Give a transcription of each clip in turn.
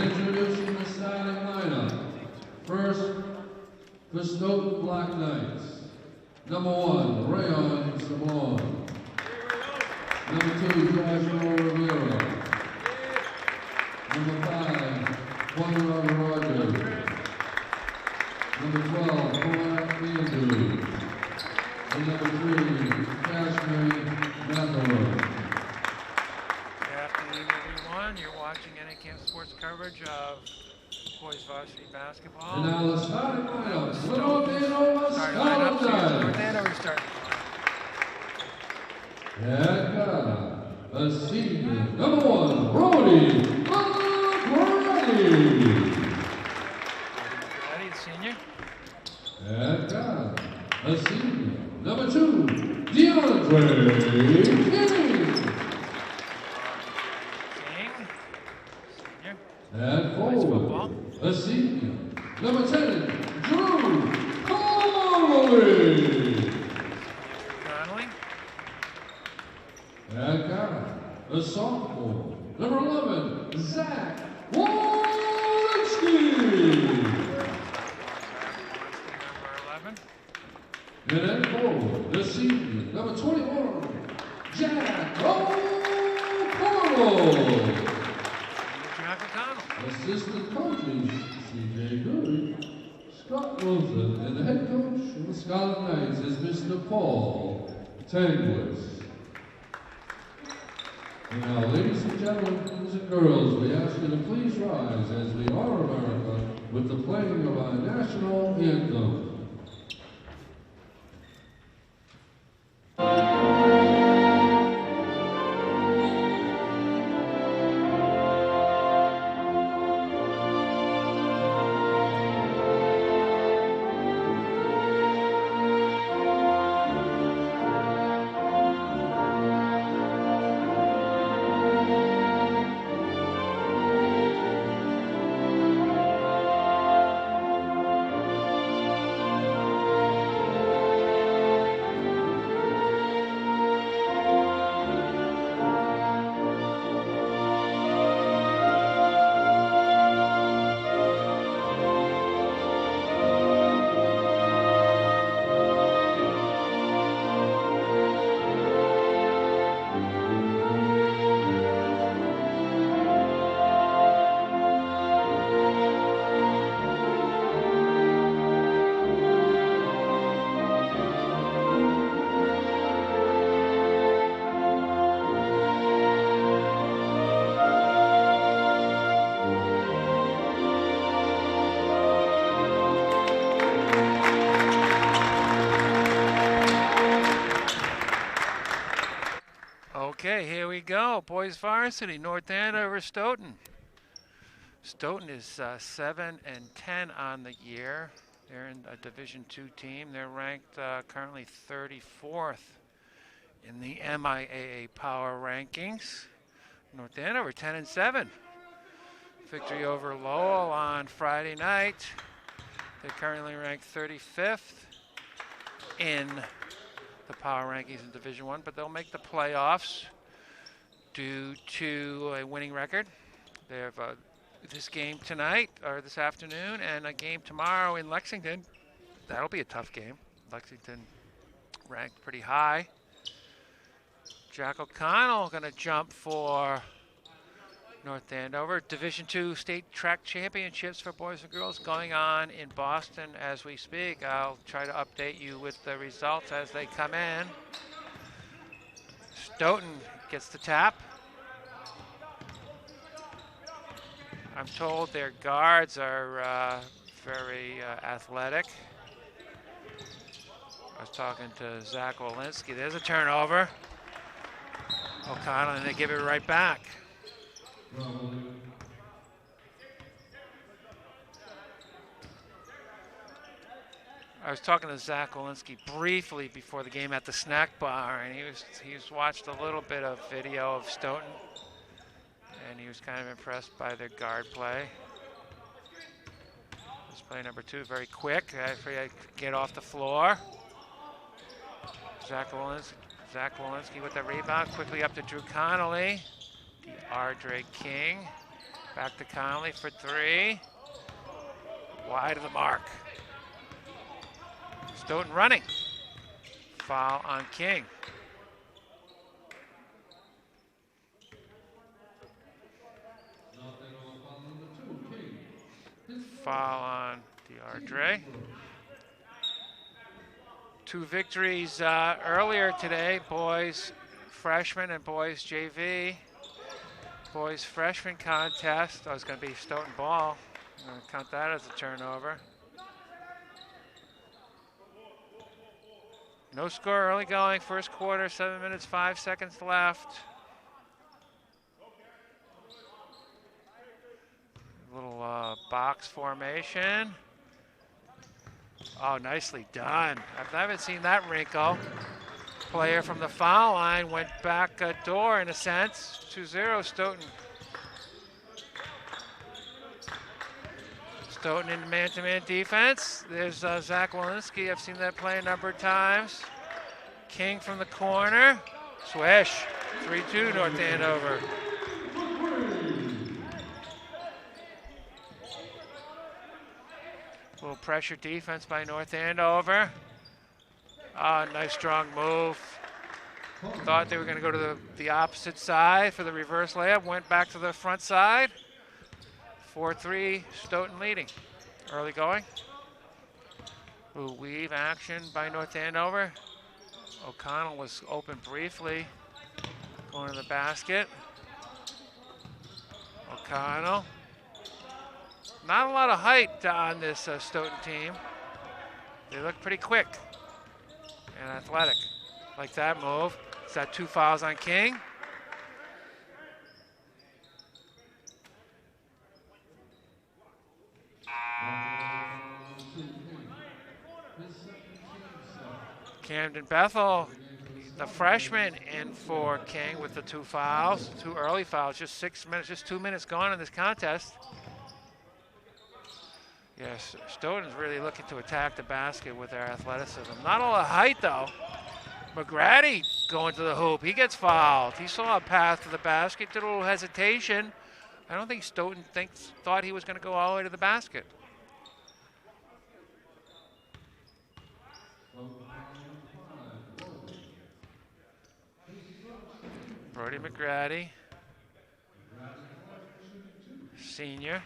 Introducing the starting lineup. First, for Stoughton Black Knights. Number 1, Rayon Simone. Number 2, Joshua Rivera. Number 5, Juan Rogers. Number 12, Paul Andrews. And number 3, Cashman McElroy. Good afternoon, everyone. You're watching NA Camp Sports coverage of boys varsity basketball. And now the starting lineup. Starting lineup. Starting And a senior, number 1, Brody McGrady. Ready, senior. And a senior, number 2, DeAndre King. Senior. And forward, a senior, number 10, Drew Connolly. And a sophomore, number 11, Zach Walensky. And then forward, the senior, number 21, Jack O'Connell. Assistant coaches, C.J. Goody, Scott Wilson, and the head coach of the Scarlet Knights is Mr. Paul Tanglis. And now, ladies and gentlemen, boys and girls, we ask you to please rise as we honor America with the playing of our national anthem. Okay, here we go. Boys varsity, North Andover, Stoughton. Stoughton is 7-10 on the year. They're in a Division II team. They're ranked currently 34th in the MIAA Power Rankings. North Andover 10-7. Victory over Lowell on Friday night. They're currently ranked 35th in the power rankings in Division I, but they'll make the playoffs due to a winning record. They have this game tonight or this afternoon and a game tomorrow in Lexington. That'll be a tough game. Lexington ranked pretty high. Jack O'Connell going to jump for North Andover. Division II State Track Championships for boys and girls going on in Boston as we speak. I'll try to update you with the results as they come in. Stoughton gets the tap. I'm told their guards are very athletic. I was talking to Zach Walensky. There's a turnover. O'Connell, and they give it right back. I was talking to Zach Walensky briefly before the game at the snack bar, and he's watched a little bit of video of Stoughton, and he was kind of impressed by their guard play. This play number 2, very quick. I get off the floor. Zach Walensky with the rebound, quickly up to Drew Connolly. DeAndre King Back to Connolly for three. Wide of the mark. Stoughton running. Foul on King. Foul on DeAndre. 2 victories earlier today, boys freshman and boys JV. Boys freshman contest. That was going to be Stoughton ball. I'm going to count that as a turnover. No score early going, first quarter, 7 minutes, 5 seconds left. Little box formation. Oh, nicely done. I haven't seen that wrinkle. Player from the foul line went back a door in a sense. 2-0 Stoughton. Stoughton in man-to-man defense. There's Zach Walensky. I've seen that play a number of times. King from the corner. Swish. 3-2 North Andover. Little pressure defense by North Andover. Nice strong move. Thought they were going to go to the opposite side for the reverse layup. Went back to the front side. 4-3 Stoughton leading. Early going. Ooh, weave action by North Andover. O'Connell was open briefly. Going to the basket. O'Connell. Not a lot of height on this Stoughton team. They look pretty quick and athletic. Like that move. Is that 2 fouls on King? Camden Bethel, the freshman, in for King with the 2 fouls. 2 early fouls, just 6 minutes, just 2 minutes gone in this contest. Yes, Stoughton's really looking to attack the basket with their athleticism. Not a lot of height, though. McGrady going to the hoop. He gets fouled. He saw a path to the basket, did a little hesitation. I don't think Stoughton thought he was going to go all the way to the basket. Brody McGrady, senior.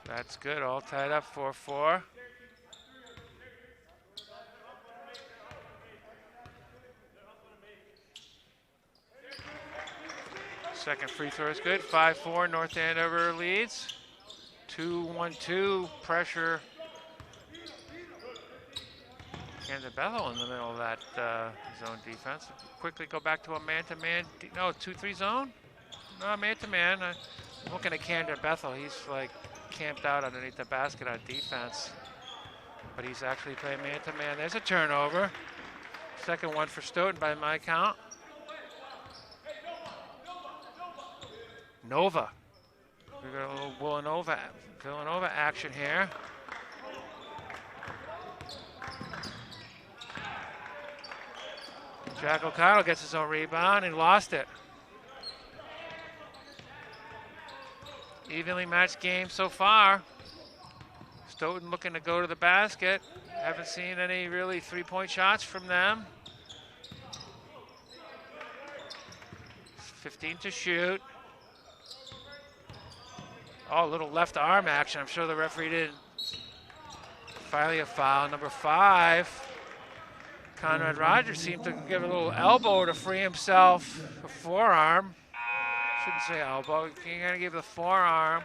That's good, all tied up 4-4. Second free throw is good, 5-4, North Andover leads. 2-1-2, pressure. Camden Bethel in the middle of that zone defense. Quickly go back to a man-to-man, no, 2-3 zone? No, man-to-man. I'm looking at Camden Bethel, he's like camped out underneath the basket on defense. But he's actually playing man-to-man. There's a turnover. Second one for Stoughton by my count. Nova. We got a little Villanova action here. Jack O'Connell gets his own rebound and lost it. Evenly matched game so far. Stoughton looking to go to the basket. Haven't seen any really three-point shots from them. 15 to shoot. Oh, a little left arm action. I'm sure the referee didn't. Finally a foul, number 5. Conrad Rogers seemed to give a little elbow to free himself. A forearm. Shouldn't say elbow. You're going to give the forearm.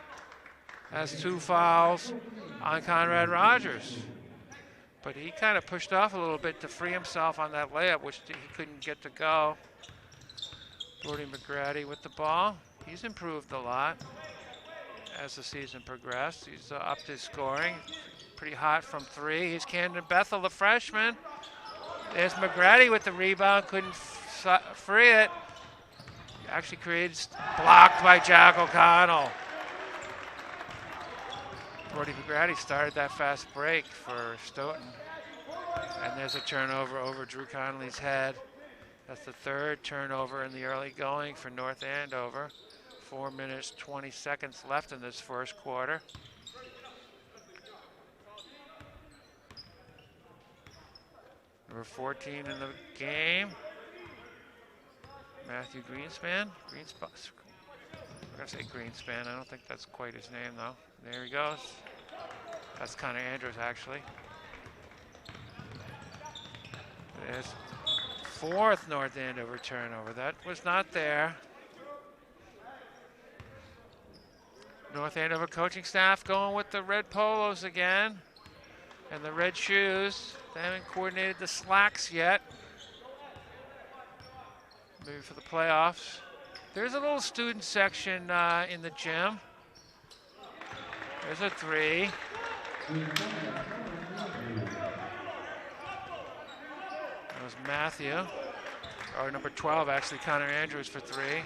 Has 2 fouls on Conrad Rogers. But he kind of pushed off a little bit to free himself on that layup, which he couldn't get to go. Brody McGrady with the ball. He's improved a lot as the season progressed. He's upped his scoring. Pretty hot from 3. He's Camden Bethel, the freshman. There's McGrady with the rebound. Couldn't free it. Actually created, blocked by Jack O'Connell. Brody McGrady started that fast break for Stoughton. And there's a turnover over Drew Connolly's head That's the third turnover in the early going for North Andover. 4 minutes, 20 seconds left in this first quarter. Number 14 in the game, Matthew Greenspan. I'm gonna say Greenspan. I don't think that's quite his name though. There he goes. That's Connor Andrews actually. There's fourth North Andover turnover. That was not there. North Andover coaching staff going with the red polos again and the red shoes. They haven't coordinated the slacks yet. Maybe for the playoffs. There's a little student section in the gym. There's a three. That was Matthew. Or number 12, actually, Connor Andrews for three.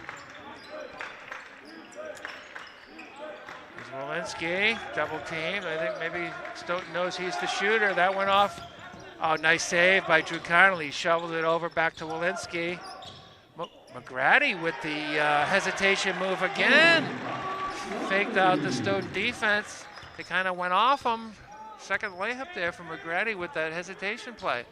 There's Walensky, double team. I think maybe Stoughton knows he's the shooter. That went off. Oh, nice save by Drew Connolly. Shoveled it over back to Walensky. McGrady with the hesitation move again. Faked out the Stoughton defense. They kind of went off him. Second layup there from McGrady with that hesitation play.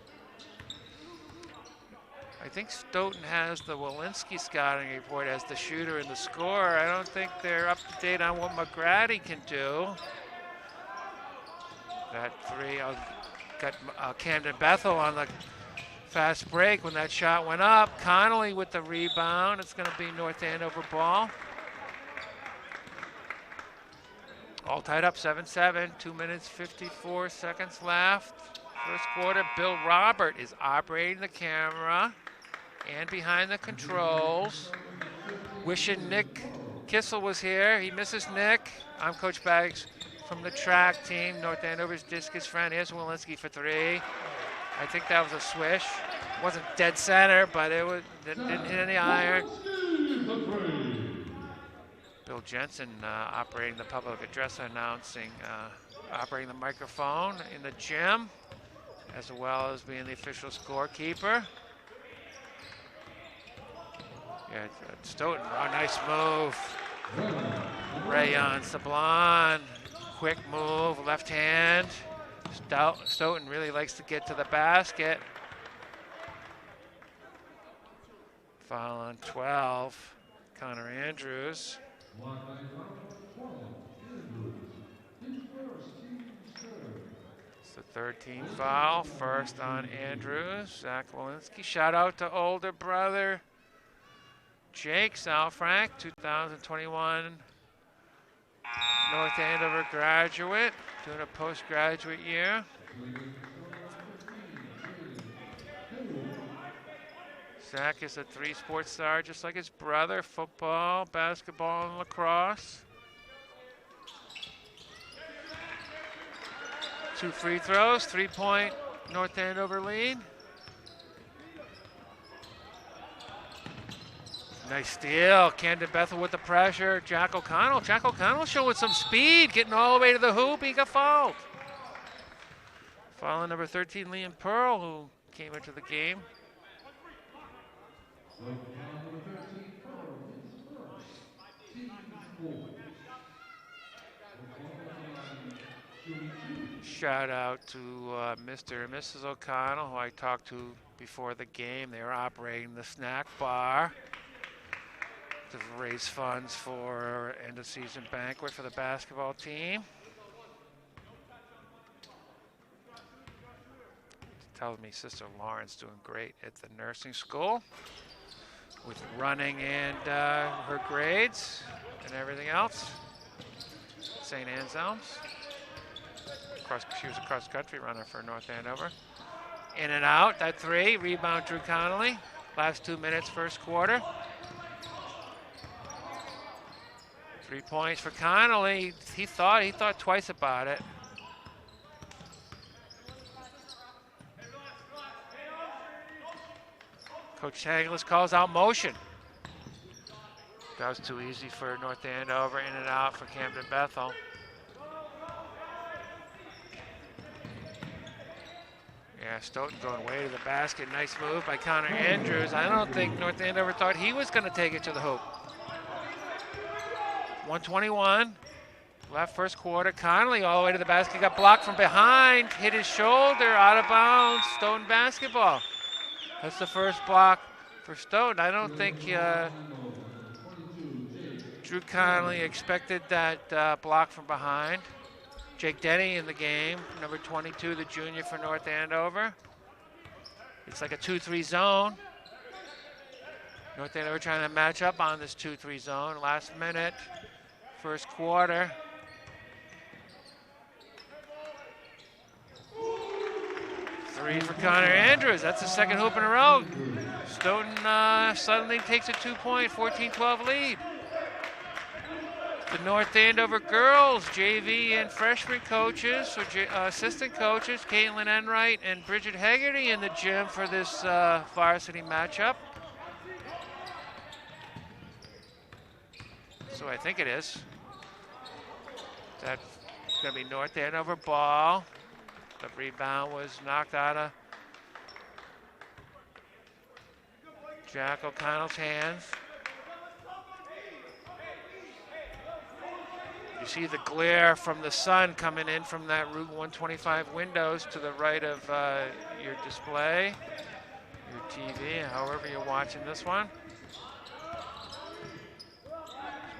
I think Stoughton has the Walensky scouting report as the shooter and the scorer. I don't think they're up to date on what McGrady can do. That three, got Camden Bethel on the fast break when that shot went up. Connolly with the rebound. It's going to be North Andover ball. All tied up 7-7, 2 minutes, 54 seconds left. First quarter, Bill Robert is operating the camera and behind the controls. Wishing Nick Kissel was here. He misses Nick. I'm Coach Baggs from the track team. North Andover's discus friend. Here's Walensky for three. I think that was a swish. Wasn't dead center, but didn't hit any iron. Bill Jensen operating the public address, operating the microphone in the gym, as well as being the official scorekeeper. Yeah, Stoughton, nice move. Rayon Sablon, quick move, left hand. Stoughton really likes to get to the basket. Foul on 12, Connor Andrews. It's the 13th foul, first on Andrews. Zach Walensky. Shout out to older brother Jake Salfrank, 2021 North Andover graduate, doing a postgraduate year. Zach is a three-sport star, just like his brother, football, basketball, and lacrosse. 2 free throws, 3-point North Andover lead. Nice steal, Camden Bethel with the pressure. Jack O'Connell showing some speed, getting all the way to the hoop. He got fouled. Foul on number 13, Liam Pearl, who came into the game. Shout out to Mr. and Mrs. O'Connell, who I talked to before the game. They were operating the snack bar to raise funds for end of season banquet for the basketball team. Tells me Sister Lauren's doing great at the nursing school with running and her grades and everything else. St. Anselm's. She was a cross-country runner for North Andover. In and out, that three, rebound Drew Connolly. Last 2 minutes, first quarter. 3 points for Connolly. He thought twice about it. Coach Tanglis calls out motion. That was too easy for North Andover. In and out for Camden Bethel. Yeah, Stoughton going way to the basket. Nice move by Connor Andrews. I don't think North Andover thought he was going to take it to the hoop. 121 left first quarter. Connolly all the way to the basket. Got blocked from behind. Hit his shoulder. Out of bounds. Stoughton basketball. That's the first block for Stoughton. I don't think Drew Connolly expected that block from behind. Jake Denny in the game, number 22, the junior for North Andover. It's like a 2-3 zone. North Andover trying to match up on this 2-3 zone. Last minute, first quarter. Three for Connor Andrews. That's the second hoop in a row. Stoughton suddenly takes a 2-point, 14-12 lead. The North Andover girls, JV and freshman coaches, or assistant coaches, Caitlin Enright and Bridget Hegarty in the gym for this varsity matchup. So I think it is. That's going to be North Andover ball. The rebound was knocked out of Jack O'Connell's hands. You see the glare from the sun coming in from that Route 125 windows to the right of your display, your TV, however you're watching this one.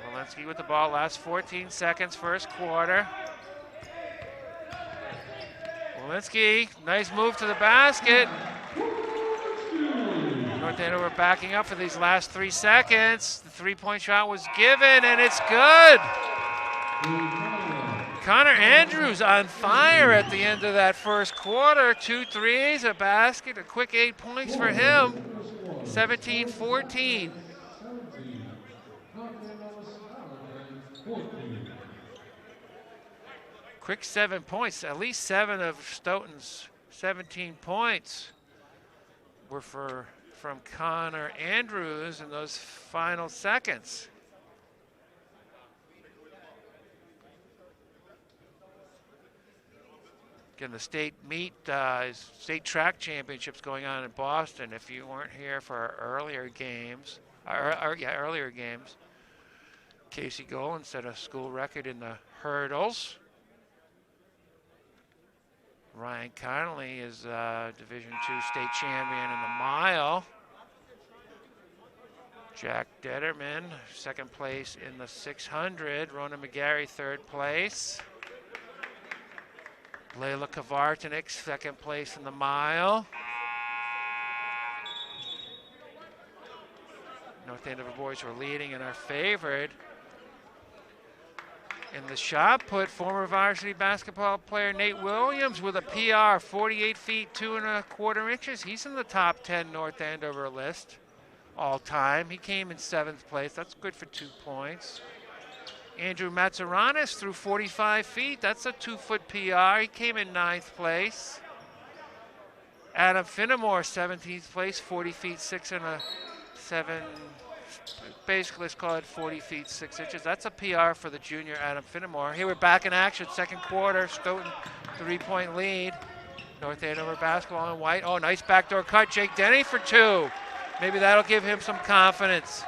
Walensky with the ball, last 14 seconds, first quarter. Walensky, nice move to the basket. North Andover backing up for these last 3 seconds. The three-point shot was given, and it's good. Connor Andrews on fire at the end of that first quarter. 2 threes, a basket, a quick 8 points for him. 17-14. Quick 7 points. At least 7 of Stoughton's 17 points were from Connor Andrews in those final seconds. Again, the state meet, state track championships going on in Boston. If you weren't here for our earlier games, Casey Golan set a school record in the hurdles. Ryan Connolly is Division II state champion in the mile. Jack Detterman, second place in the 600. Rona McGarry, third place. Layla Kavartanik, second place in the mile. North Andover boys were leading and are favored. In the shot put, former varsity basketball player Nate Williams with a PR, 48 feet, 2 1/4 inches. He's in the top 10 North Andover list all time. He came in 7th place. That's good for 2 points. Andrew Matsuranis threw 45 feet. That's a 2-foot PR. He came in 9th place. Adam Finnemore, 17th place, 40 feet, 6 1/7. Basically, let's call it 40 feet, 6 inches. That's a PR for the junior Adam Finnemore. Here we're back in action, second quarter. Stoughton, 3-point lead. North Andover basketball in white. Oh, nice backdoor cut. Jake Denny for 2. Maybe that'll give him some confidence.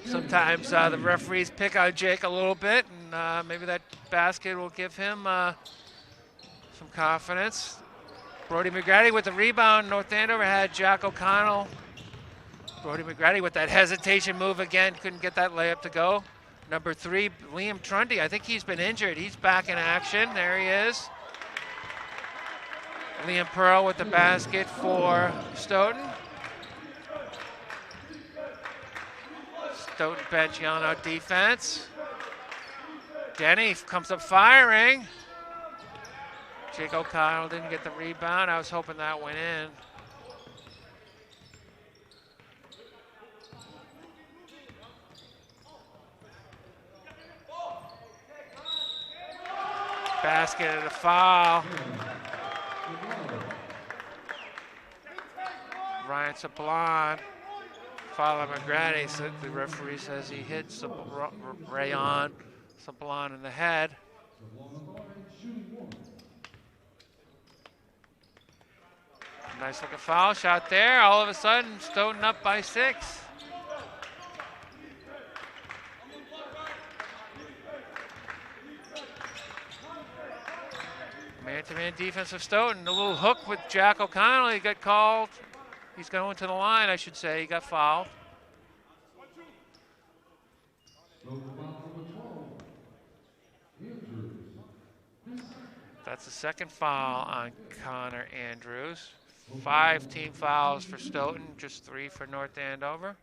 Sometimes the referees pick on Jake a little bit, and maybe that basket will give him some confidence. Brody McGrady with the rebound. North Andover had Jack O'Connell. Brody McGrady with that hesitation move again. Couldn't get that layup to go. Number 3, Liam Trundy. I think he's been injured. He's back in action. There he is. Liam Pearl with the basket for Stoughton. Stoughton bench yelling out defense. Denny comes up firing. Jake O'Connell didn't get the rebound. I was hoping that went in. Basket and a foul. Ryan Sablon. Foul on McGrady. So the referee says he hit Rayon Sablon in the head. Nice looking foul shot there. All of a sudden, Stoughton up by 6. Man-to-man defense of Stoughton. A little hook with Jack O'Connell. He got called. He's going to the line, I should say. He got fouled. That's the second foul on Connor Andrews. 5 team fouls for Stoughton, just 3 for North Andover.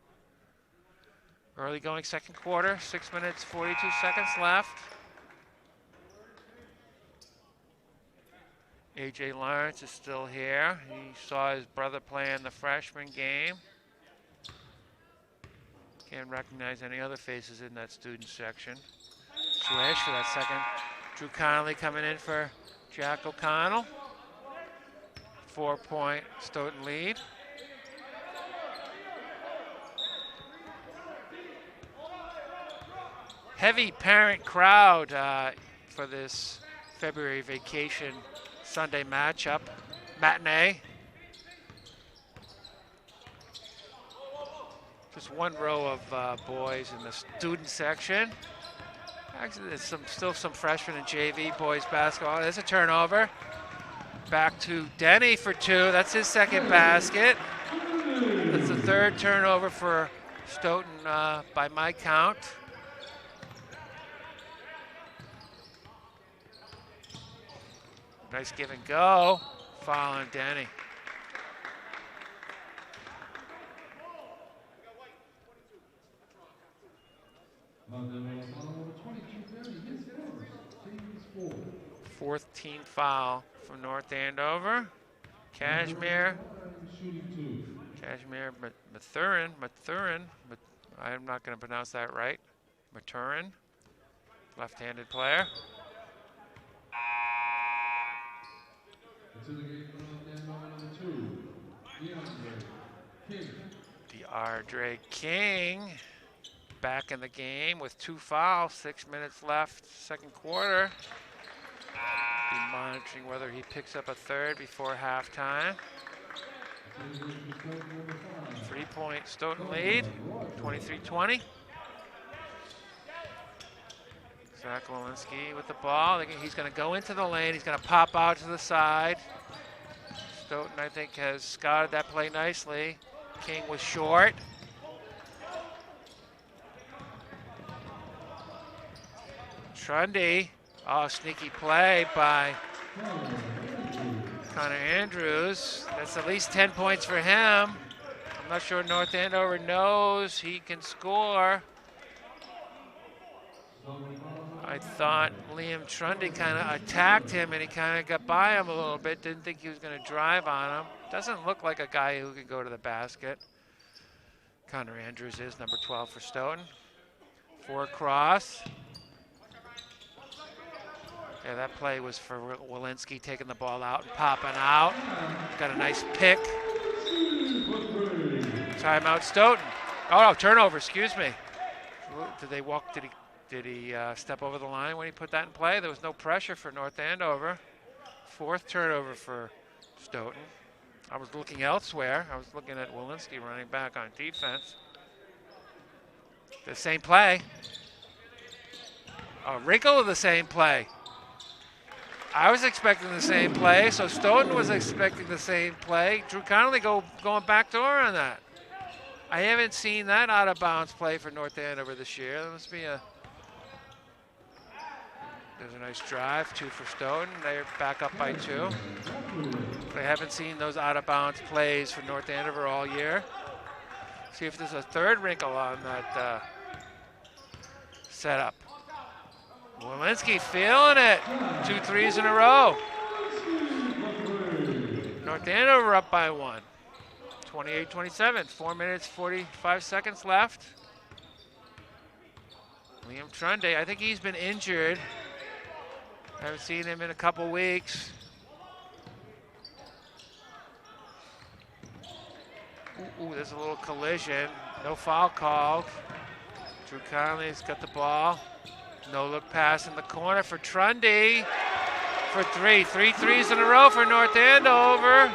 Early going second quarter, 6 minutes, 42 seconds left. A.J. Lawrence is still here. He saw his brother play in the freshman game. Can't recognize any other faces in that student section. Swish for that second. Drew Connolly coming in for Jack O'Connell. 4-point Stoughton lead. Heavy parent crowd for this February vacation Sunday matchup, matinee. Just one row of boys in the student section. Actually, there's still some freshmen in JV boys basketball. There's a turnover. Back to Denny for 2. That's his second basket. That's the 3rd turnover for Stoughton by my count. Nice give and go. Foul on Denny. Fourth team foul from North Andover. Cashmere Mathurin. I'm not going to pronounce that right. Mathurin, left-handed player. DeAndre King back in the game with 2 fouls, 6 minutes left, second quarter. Be monitoring whether he picks up a 3rd before halftime. 3-point Stoughton lead, 23-20. Zach Walensky with the ball. He's going to go into the lane. He's going to pop out to the side. Stoughton, I think, has scouted that play nicely. King was short. Trundy. Oh, sneaky play by Connor Andrews. That's at least 10 points for him. I'm not sure North Andover knows he can score. I thought Liam Trundy kind of attacked him and he kind of got by him a little bit. Didn't think he was going to drive on him. Doesn't look like a guy who could go to the basket. Connor Andrews is number 12 for Stoughton. 4 cross. Yeah, that play was for Walensky taking the ball out and popping out. Got a nice pick. Timeout Stoughton. Oh, no, turnover, excuse me. Did they walk, did he step over the line when he put that in play? There was no pressure for North Andover. 4th turnover for Stoughton. I was looking elsewhere. I was looking at Walensky running back on defense. The same play. A wrinkle of the same play. I was expecting the same play, so Stoughton was expecting the same play. Drew Connolly going backdoor on that. I haven't seen that out of bounds play for North Andover this year. There must be a. There's a nice drive, 2 for Stoughton. They're back up by 2. I haven't seen those out of bounds plays for North Andover all year. See if there's a 3rd wrinkle on that setup. Walensky feeling it. 2 threes in a row. North Andover up by 1. 28-27. 4 minutes, 45 seconds left. Liam Trundy, I think he's been injured. I haven't seen him in a couple weeks. Ooh, there's a little collision. No foul called. Drew Connolly's got the ball. No look pass in the corner for Trundy for 3. 3 threes in a row for North Andover.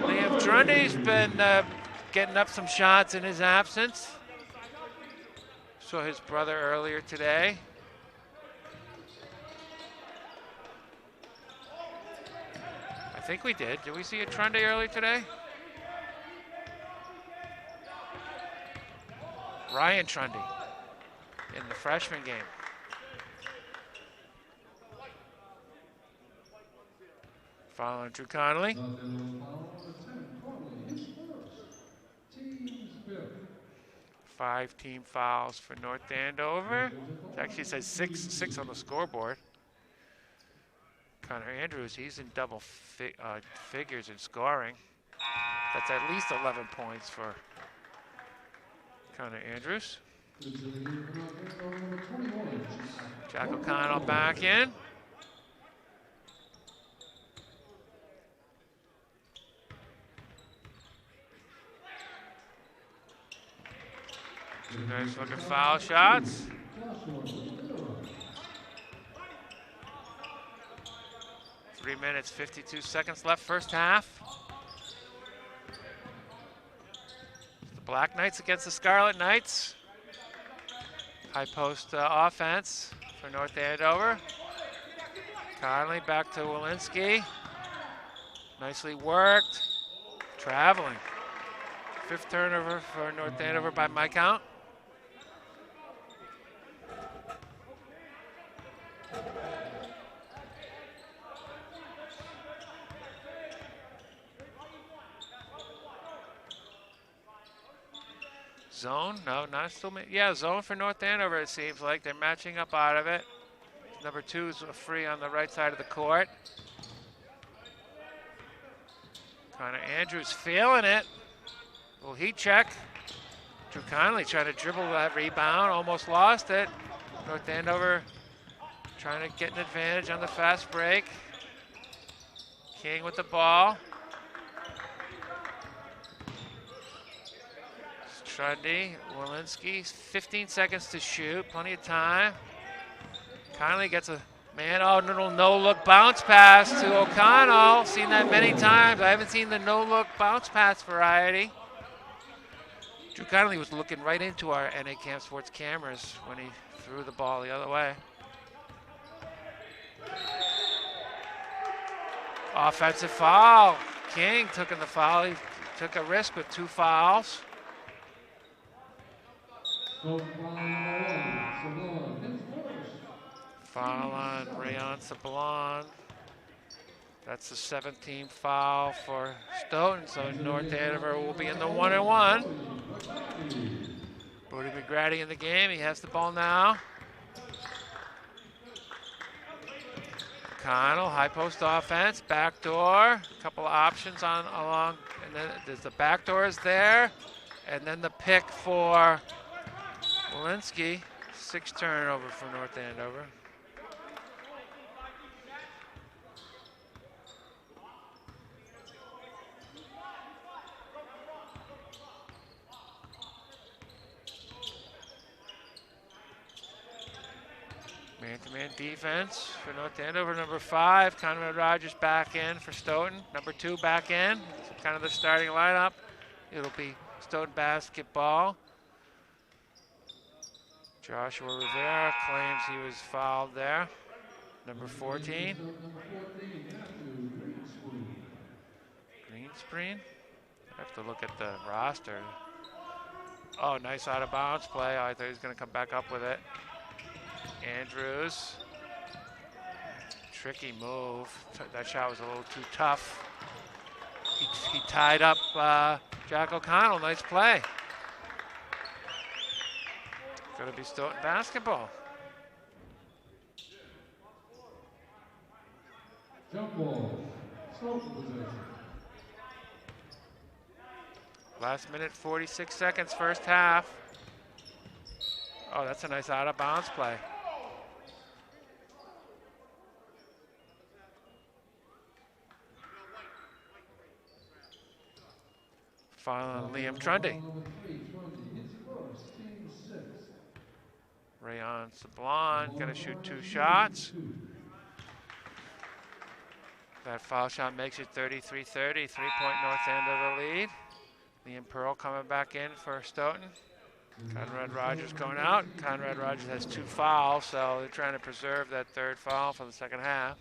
Liam Trundy's been getting up some shots in his absence. Saw his brother earlier today. I think we did. Did we see a Trundy earlier today? Ryan Trundy in the freshman game. Following Drew Connolly. Five team fouls for North Andover. It actually says six on the scoreboard. Connor Andrews, he's in double figures in scoring. That's at least 11 points for Connor Andrews. Jack O'Connell back in. Two nice looking foul shots. Three minutes, 52 seconds left, first half. The Black Knights against the Scarlet Knights. High post offense for North Andover. Conley back to Walensky. Nicely worked. Traveling. Fifth turnover for North Andover by my count. Zone? No, not still. Yeah, zone for North Andover, it seems like. They're matching up out of it. Number 2 is free on the right side of the court. Connor Andrews feeling it. Little heat check. Drew Conley trying to dribble that rebound, almost lost it. North Andover trying to get an advantage on the fast break. King with the ball. Trundy, Walensky, 15 seconds to shoot, plenty of time. Conley gets a man, little no-look bounce pass to O'Connell. Seen that many times. I haven't seen the no-look bounce pass variety. Drew Connolly was looking right into our NA Camp Sports cameras when he threw the ball the other way. Offensive foul. King took in the foul. He took a risk with 2 fouls. Foul on Rayon Sablon. That's the 7th team foul for Stoughton, so North Andover will be in the 1-1. Brody McGrady in the game. He has the ball now. Connell, high post offense, back door. A couple of options along, and then there's the back door is there, and then the pick for Walensky. 6 turnover for North Andover. Man-to-man defense for North Andover. Number 5, Conrad Rogers back in for Stoughton. Number 2 back in. It's kind of the starting lineup. It'll be Stoughton basketball. Joshua Rivera claims he was fouled there. Number 14. Greenspreen. I have to look at the roster. Oh, nice out of bounds play. I thought he was going to come back up with it. Andrews. Tricky move. That shot was a little too tough. He tied up Jack O'Connell. Nice play. Going to be Stoughton basketball. Jump ball. Stoughton possession. Last minute, 46 seconds, first half. Oh, that's a nice out of bounds play. Foul on Liam Trundy. Rayon Sablon gonna shoot 2 shots. That foul shot makes it 33-30, 3-point North Andover lead. Liam Pearl coming back in for Stoughton. Conrad Rogers going out. Conrad Rogers has 2 fouls, so they're trying to preserve that 3rd foul for the second half.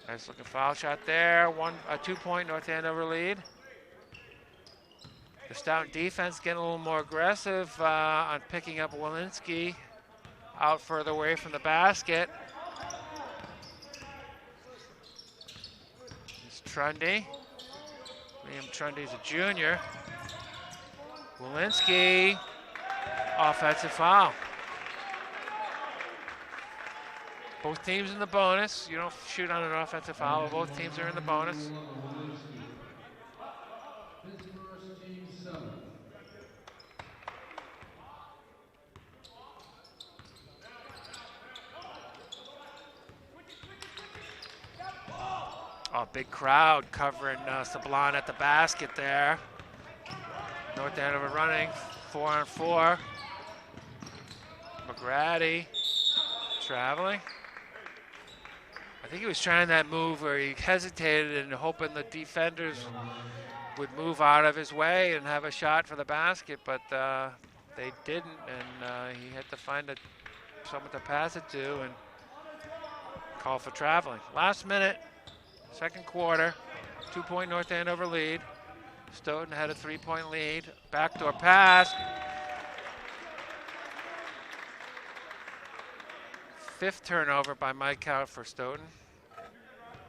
Nice looking foul shot there. A 2-point North Andover lead. The Stoughton defense getting a little more aggressive on picking up Walensky out further away from the basket. It's Trundy. Liam Trundy's a junior. Walensky, offensive foul. Both teams in the bonus. You don't shoot on an offensive foul, but both teams are in the bonus. Oh, big crowd covering Sablon at the basket there. North Andover running 4-on-4. McGrady traveling. I think he was trying that move where he hesitated and hoping the defenders would move out of his way and have a shot for the basket, but they didn't, and he had to find someone to pass it to and call for traveling. Last minute, second quarter, 2-point North Andover lead. Stoughton had a 3-point lead. Backdoor pass. 5th turnover by Mike Count for Stoughton.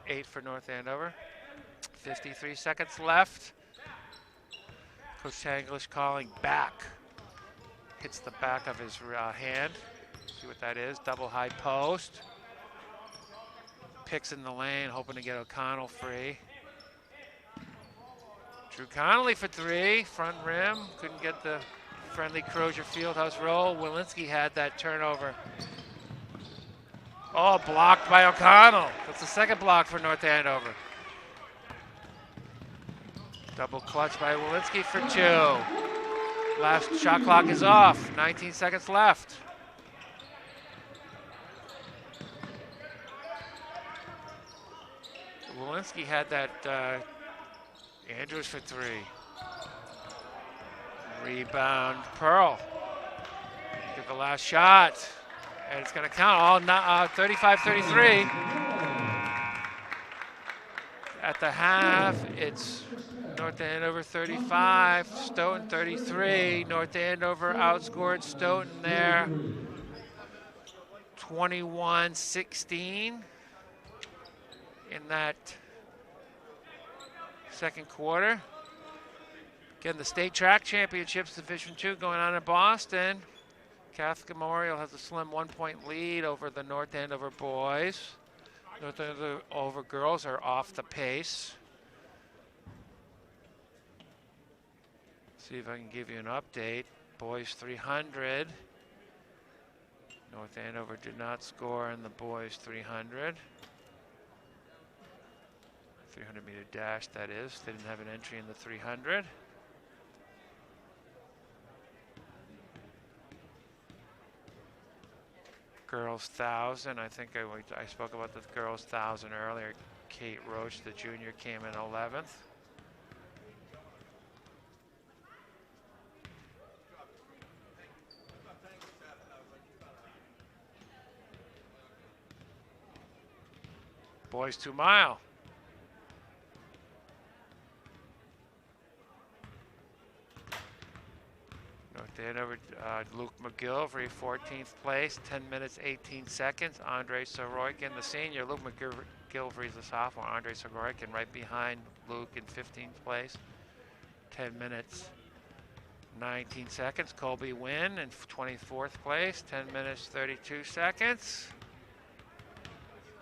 8 for North Andover. 53 seconds left. Coach Tanglish calling back. Hits the back of his hand. See what that is. Double high post. Picks in the lane, hoping to get O'Connell free. Drew Connolly for 3, front rim. Couldn't get the friendly Crozier Fieldhouse roll. Walensky had that turnover. Oh, blocked by O'Connell. That's the second block for North Andover. Double clutch by Walensky for 2. Last shot clock is off. 19 seconds left. Walensky had that Andrews for 3. Rebound, Pearl. Get the last shot, and it's going to count. All 35-33. At the half, it's North Andover 35, Stoughton 33. North Andover outscored Stoughton there 21-16 in that second quarter. Again, the state track championships, Division II, going on in Boston. Catholic Memorial has a slim 1-point lead over the North Andover boys. North Andover girls are off the pace. See if I can give you an update. Boys 300. North Andover did not score in the boys 300. 300-meter dash, that is. They didn't have an entry in the 300. Girls 1,000. I think I spoke about the girls 1,000 earlier. Kate Roach, the junior, came in 11th. Boys 2 mile. North Andover, Luke McGilvery, 14th place, 10 minutes, 18 seconds. Andre Sorokin, the senior. Luke McGilvery is the sophomore. Andre Sorokin right behind Luke in 15th place, 10 minutes, 19 seconds. Colby Wynn in 24th place, 10 minutes, 32 seconds.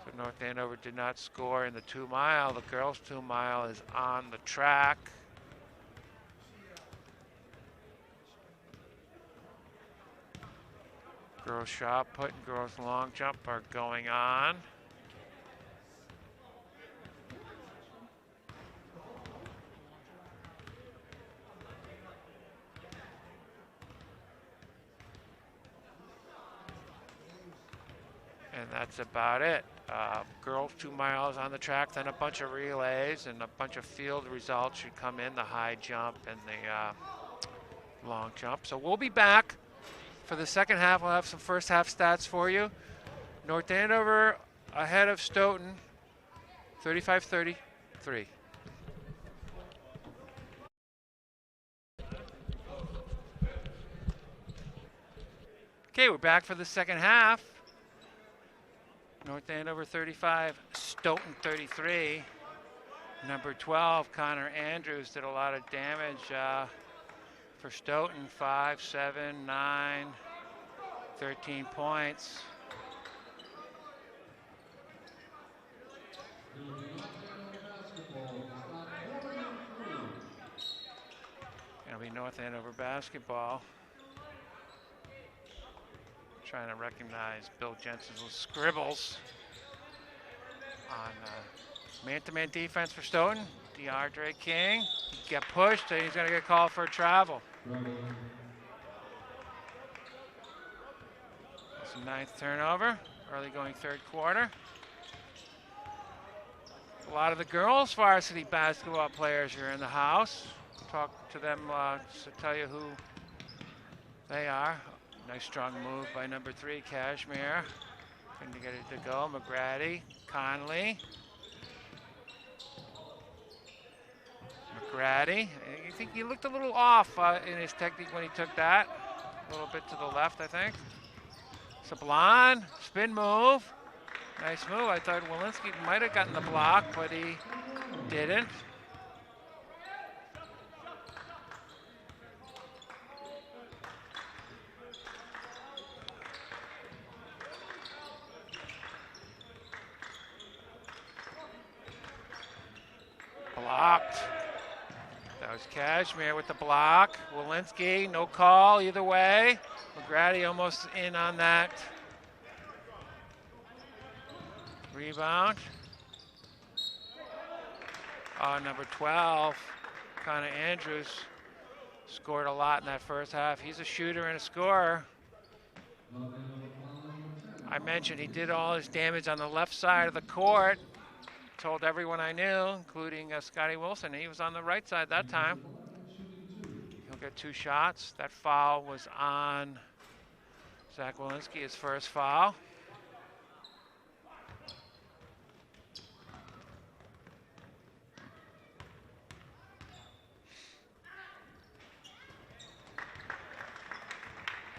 So North Andover did not score in the 2 mile. The girls' 2 mile is on the track. Girls shot put and girls long jump are going on. And that's about it. Girls 2 miles on the track, then a bunch of relays and a bunch of field results should come in, the high jump and the long jump. So we'll be back for the second half. We'll have some first half stats for you. North Andover ahead of Stoughton, 35-33. Okay, we're back for the second half. North Andover 35, Stoughton 33. Number 12, Connor Andrews, did a lot of damage for Stoughton. 5, 7, 9, 13 points. It'll be North Andover basketball. Trying to recognize Bill Jensen's little scribbles on man-to-man defense for Stoughton. DeAndre King get pushed and he's going to get called for a travel. It's the 9th turnover, early going third quarter. A lot of the girls varsity basketball players are in the house. Talk to them to tell you who they are. Nice strong move by number 3, Cashmere. Trying to get it to go. McGrady, Conley. McGrady. I think he looked a little off in his technique when he took that. A little bit to the left, I think. Sablon, spin move. Nice move. I thought Walensky might have gotten the block, but he didn't. Blocked. That was Cashmere with the block. Walensky, no call either way. McGrady almost in on that. Rebound. Number 12, Connor Andrews, scored a lot in that first half. He's a shooter and a scorer. I mentioned he did all his damage on the left side of the court. Told everyone I knew, including Scotty Wilson. He was on the right side that time. He'll get 2 shots. That foul was on Zach Walensky, his first foul.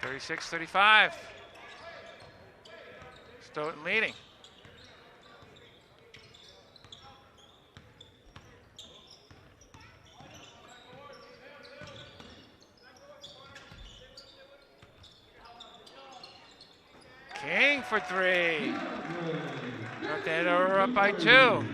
(36-35). Stoughton leading. King for 3. North Andover up by 2.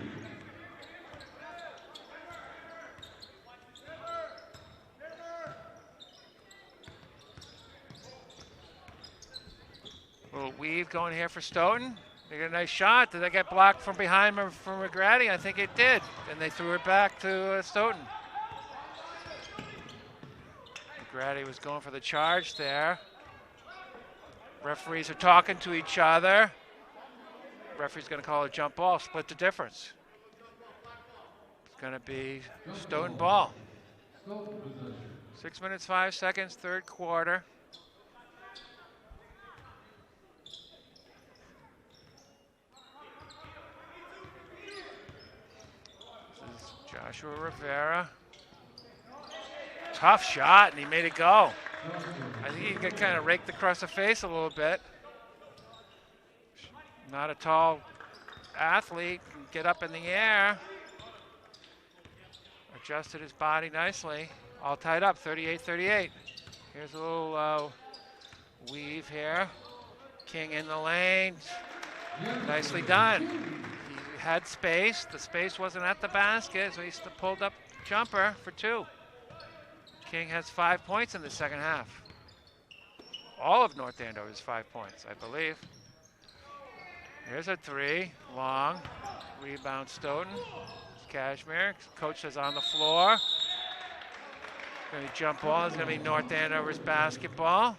Little weave going here for Stoughton. They get a nice shot. Did they get blocked from behind from McGrady? I think it did. And they threw it back to Stoughton. McGrady was going for the charge there. Referees are talking to each other. Referee's going to call a jump ball, split the difference. It's going to be Stoughton ball. 6 minutes, 5 seconds, third quarter. This is Joshua Rivera. Tough shot, and he made it go. I think he got kind of raked across the face a little bit. Not a tall athlete, can get up in the air. Adjusted his body nicely. All tied up, 38-38. Here's a little weave here. King in the lane. Nicely done. He had space. The space wasn't at the basket, so he pulled up jumper for 2. King has 5 points in the second half. All of North Andover's 5 points, I believe. Here's a 3, long. Rebound Stoughton. Cashmere. Coach is on the floor. Going to jump ball. It's going to be North Andover's basketball.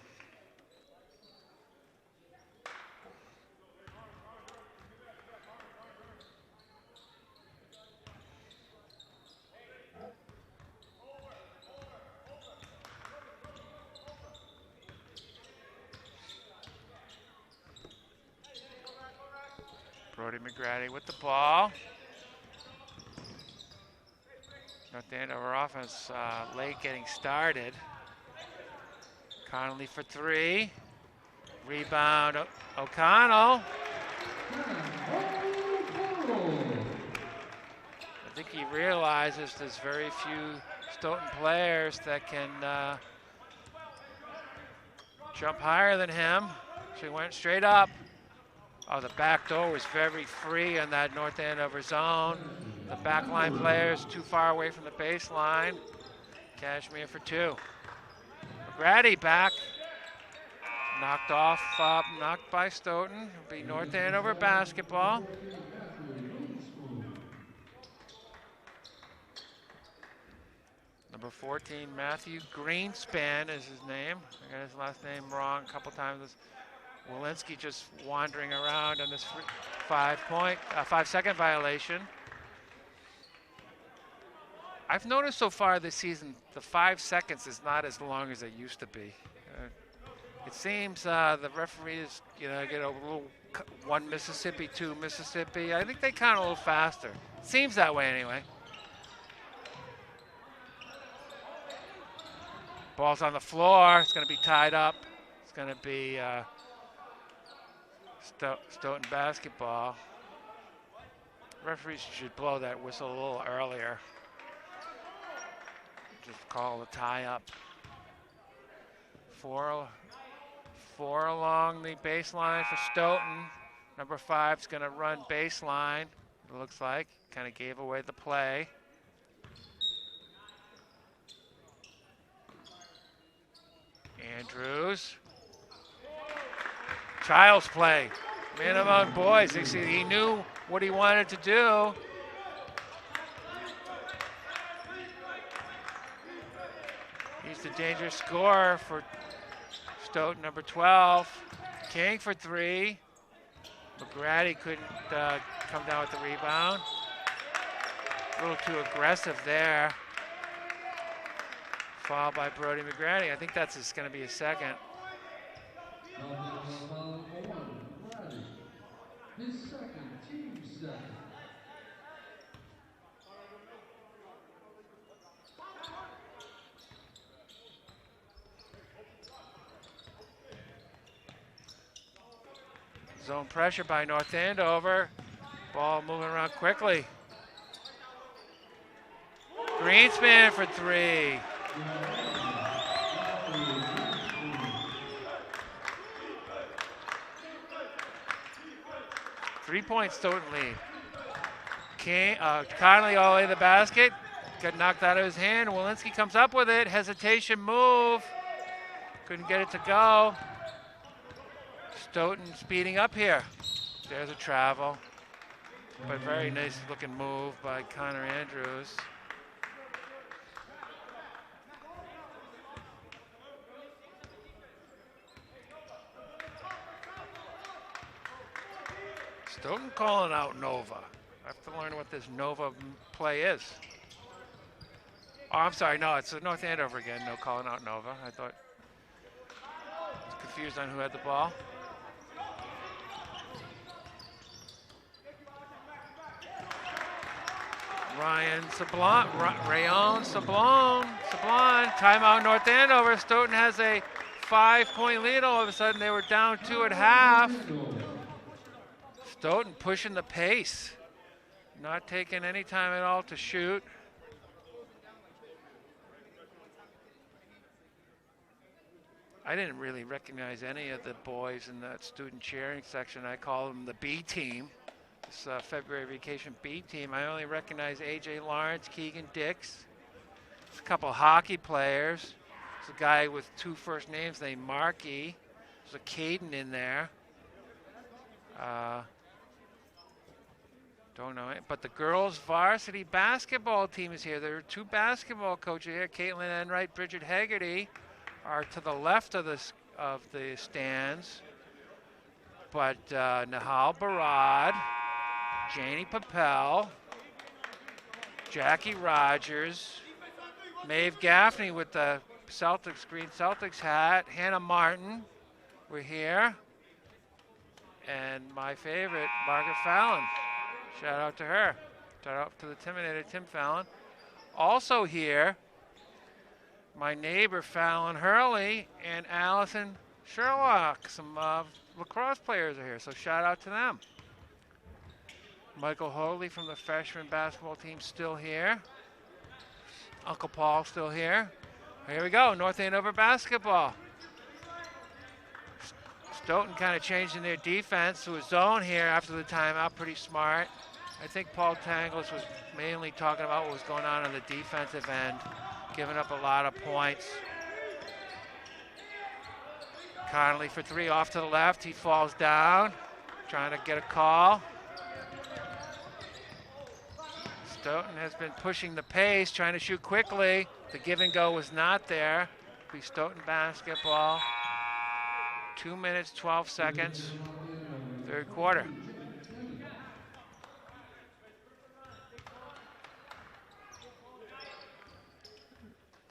Brody McGrady with the ball. North Andover offense late getting started. Connolly for three. Rebound, O'Connell. I think he realizes there's very few Stoughton players that can jump higher than him. So he went straight up. Oh, the back door was very free on that North Andover zone. The backline players too far away from the baseline. Cashmere for two. McGrady back. Knocked off, knocked by Stoughton. It'll be North Andover basketball. Number 14, Matthew Greenspan is his name. I got his last name wrong a couple times. Walensky just wandering around on this 5-second violation. I've noticed so far this season, the 5 seconds is not as long as it used to be. It seems the referees, get a little 1 Mississippi, 2 Mississippi. I think they count a little faster. It seems that way anyway. Ball's on the floor. It's going to be tied up. It's going to be Stoughton basketball. Referees should blow that whistle a little earlier. Just call a tie up. Four along the baseline for Stoughton. Number 5's going to run baseline. It looks like kind of gave away the play. Andrews. Child's play. Man among boys. He knew what he wanted to do. He's the dangerous scorer for Stoughton, number 12. King for three. McGrady couldn't come down with the rebound. A little too aggressive there. Foul by Brody McGrady. I think that's going to be his second. His second, team second. Zone pressure by North Andover. Ball moving around quickly. Greenspan for three. Three-point Stoughton lead. Connolly all the way to the basket. Got knocked out of his hand. Walensky comes up with it. Hesitation move. Couldn't get it to go. Stoughton speeding up here. There's a travel. But very nice looking move by Connor Andrews. Stoughton calling out Nova. I have to learn what this Nova play is. Oh, I'm sorry. No, it's North Andover again. No calling out Nova. I thought I was confused on who had the ball. Rayon Sablon. Timeout North Andover. Stoughton has a 5-point lead. All of a sudden they were down 2 at half. Stoughton pushing the pace. Not taking any time at all to shoot. I didn't really recognize any of the boys in that student cheering section. I call them the B team. This February vacation B team. I only recognize A.J. Lawrence, Keegan Dix. There's a couple hockey players. There's a guy with 2 first names named Markey. There's a Caden in there. Don't know it. But the girls' varsity basketball team is here. There are 2 basketball coaches here. Caitlin Enright, Bridget Haggerty are to the left of the stands. But Nahal Barad, Janie Papel, Jackie Rogers, Maeve Gaffney with the Green Celtics hat, Hannah Martin, we're here. and my favorite, Margaret Fallon. Shout out to her. Shout out to the Timinator, Tim Fallon. Also here, my neighbor Fallon Hurley and Allison Sherlock. Some lacrosse players are here, so shout out to them. Michael Hoadley from the freshman basketball team still here. Uncle Paul still here. Here we go, North Andover basketball. Stoughton kind of changing their defense to a zone here after the timeout, pretty smart. I think Paul Tanglis was mainly talking about what was going on the defensive end, giving up a lot of points. Connolly for three off to the left, he falls down, trying to get a call. Stoughton has been pushing the pace, trying to shoot quickly. The give and go was not there. It'll be Stoughton basketball. 2 minutes, 12 seconds, third quarter.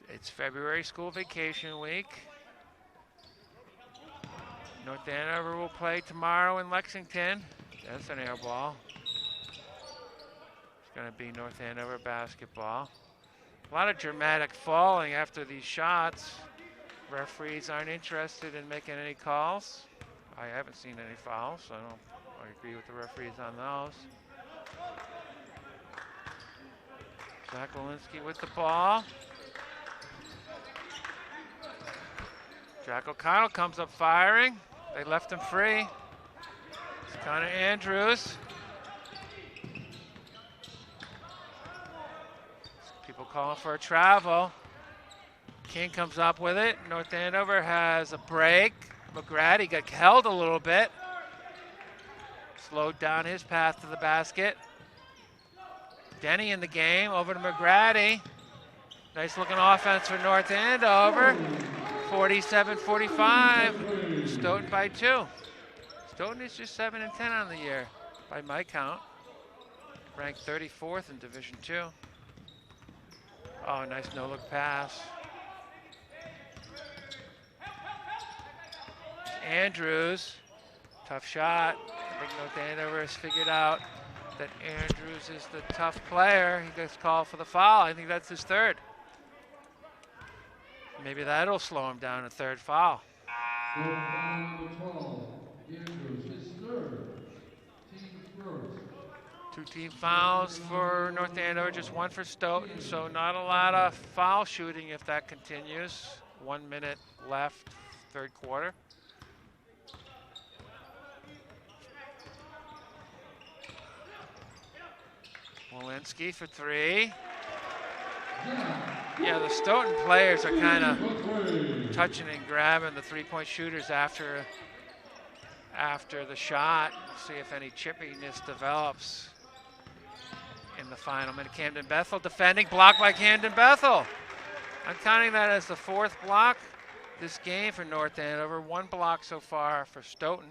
It's February school vacation week. North Andover will play tomorrow in Lexington. That's an air ball. It's going to be North Andover basketball. A lot of dramatic falling after these shots. Referees aren't interested in making any calls. I haven't seen any fouls, so I agree with the referees on those. Zach Walensky with the ball. Jack O'Connell comes up firing. They left him free. It's Connor Andrews. People calling for a travel. King comes up with it. North Andover has a break. McGrady got held a little bit. Slowed down his path to the basket. Denny in the game, over to McGrady. Nice looking offense for North Andover. 47-45, Stoughton by 2. Stoughton is just 7 and 10 on the year, by my count. Ranked 34th in Division II. Oh, nice no-look pass. Andrews, tough shot. I think North Andover has figured out that Andrews is the tough player. He gets called for the foul. I think that's his third. Maybe that'll slow him down, a third foul. Two team fouls for North Andover, just one for Stoughton, so not a lot of foul shooting if that continues. 1 minute left, third quarter. Walensky for three. Yeah, the Stoughton players are kind of touching and grabbing the three-point shooters after the shot. See if any chippiness develops in the final minute. Camden Bethel defending, blocked by Camden Bethel. I'm counting that as the fourth block this game for North Andover. One block so far for Stoughton.